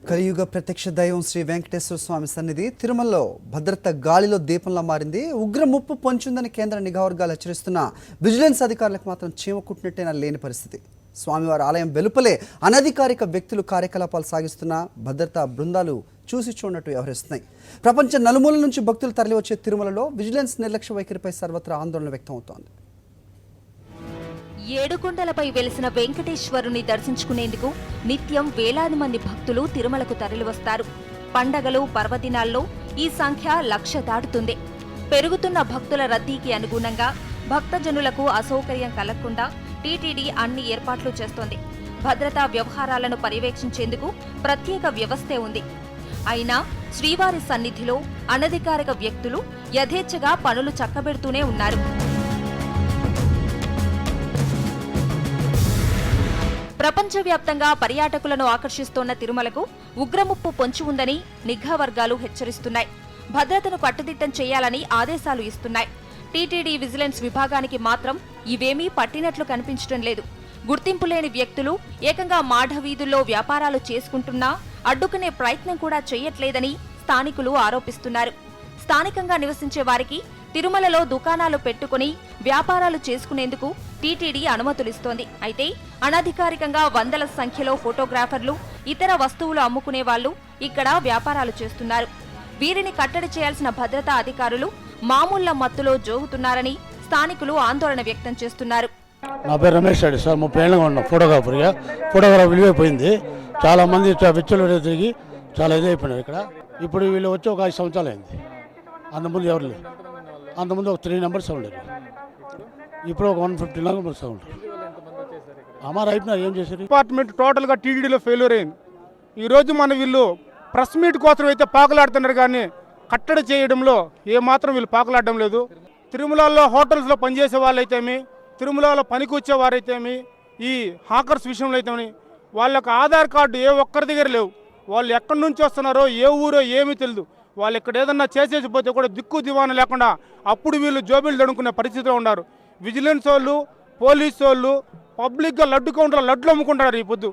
కలియుగ ప్రత్యక్ష దైవం శ్రీ వెంకటేశ్వర స్వామి సన్నిధి తిరుమలలో భద్రత గాలిలో దీపంలా మారింది. ఉగ్ర ముప్పు పొంచుందని కేంద్ర నిఘా వర్గాలు హెచ్చరిస్తున్న విజిలెన్స్ అధికారులకు మాత్రం చీమ కుట్టినట్టేనా లేని పరిస్థితి. స్వామివారి ఆలయం వెలుపలే అనధికారిక వ్యక్తులు కార్యకలాపాలు సాగిస్తున్న భద్రతా బృందాలు చూసి చూడనట్టు వ్యవహరిస్తున్నాయి. ప్రపంచ నలుమూలల నుంచి భక్తులు తరలివచ్చే తిరుమలలో విజిలెన్స్ నిర్లక్ష్య వైఖరిపై సర్వత్రా ఆందోళన వ్యక్తమవుతోంది. ఏడుకొండలపై వెలిసిన వెంకటేశ్వరుని దర్శించుకునేందుకు నిత్యం వేలాది మంది భక్తులు తిరుమలకు తరలివస్తారు. పండగలు, పర్వదినాల్లో ఈ సంఖ్య 1,00,000 దాటుతుంది. పెరుగుతున్న భక్తుల రద్దీకి అనుగుణంగా భక్తజనులకు అసౌకర్యం కలగకుండా టీటీడీ అన్ని ఏర్పాట్లు చేస్తోంది. భద్రతా వ్యవహారాలను పర్యవేక్షించేందుకు ప్రత్యేక వ్యవస్థే ఉంది. అయినా శ్రీవారి సన్నిధిలో అనధికారిక వ్యక్తులు యథేచ్ఛగా పనులు చక్కబెడుతూనే ఉన్నారు. ప్రపంచవ్యాప్తంగా పర్యాటకులను ఆకర్షిస్తోన్న తిరుమలకు ఉగ్రముప్పు పొంచి ఉందని నిఘా వర్గాలు హెచ్చరిస్తున్నాయి. భద్రతను కట్టుదిట్టం చేయాలని ఆదేశాలు ఇస్తున్నాయి. టీటీడీ విజిలెన్స్ విభాగానికి మాత్రం ఇవేమీ పట్టినట్లు కనిపించడం లేదు. గుర్తింపు లేని వ్యక్తులు ఏకంగా మాఢవీధుల్లో వ్యాపారాలు చేసుకుంటున్నా అడ్డుకునే ప్రయత్నం కూడా చేయట్లేదని స్థానికులు ఆరోపిస్తున్నారు. స్థానికంగా నివసించే వారికి తిరుమలలో దుకాణాలు పెట్టుకుని వ్యాపారాలు చేసుకునేందుకు టీటీడీ అనుమతులిస్తోంది. అయితే అనధికారికంగా వందల సంఖ్యలో ఫోటోగ్రాఫర్లు, ఇతర వస్తువులు అమ్ముకునే వాళ్లు ఇక్కడ వ్యాపారాలు చేస్తున్నారు. వీరిని కట్టడి చేయాల్సిన భద్రతా అధికారులు మామూళ్ల మత్తులో జోగుతున్నారని స్థానికులు ఆందోళన వ్యక్తం చేస్తున్నారు. నా పేరు రమేష్ రెడ్డి సార్. 30 ఏళ్ళగా ఉన్నాం ఫోటోగ్రాఫర్గా. ఫోటోగ్రాఫర్ విలువైపోయింది. చాలా మంది విచ్చలు తిరిగి చాలా ఇదైపోయినారు ఇక్కడ. ఇప్పుడు వీళ్ళు వచ్చి ఒక 5 సంవత్సరాలు అయింది. అంతకుముందు ఎవరు లేరు. అంతకుముందు ఒక 3 నెంబర్స్ ఉండేది. ఇప్పుడు ఒక 150 నెంబర్స్ ఉంటారు. అమరు అయిపోయినారు. ఏం చేశారు? డిపార్ట్మెంట్ టోటల్గా టీటీడీలో ఫెయిల్యూర్ అయింది. ఈరోజు మన వీళ్ళు ప్రెస్ మీట్ కోసం అయితే పాకులాడుతున్నారు, కానీ కట్టడి చేయడంలో ఏమాత్రం వీళ్ళు పాకులాడడం లేదు. తిరుమలలో హోటల్స్లో పనిచేసే వాళ్ళైతేమి, తిరుమలలో పనికొచ్చే వారైతేమి, ఈ హాకర్స్ విషయంలో అయితేమి వాళ్ళకి ఆధార్ కార్డు ఏ ఒక్కరి దగ్గర లేవు. వాళ్ళు ఎక్కడి నుంచి వస్తున్నారో, ఏ ఊరో ఏమీ తెలియదు. వాళ్ళు ఇక్కడ ఏదన్నా చేసేసిపోతే కూడా దిక్కు దివాణం లేకుండా అప్పుడు వీళ్ళు జోబీలు దడుకునే పరిస్థితిలో ఉన్నారు. విజిలెన్స్ వాళ్ళు, పోలీసు వాళ్ళు పబ్లిక్గా లడ్డు కౌంటర్లో లడ్లు అమ్ముకుంటారు ఈ పొద్దు.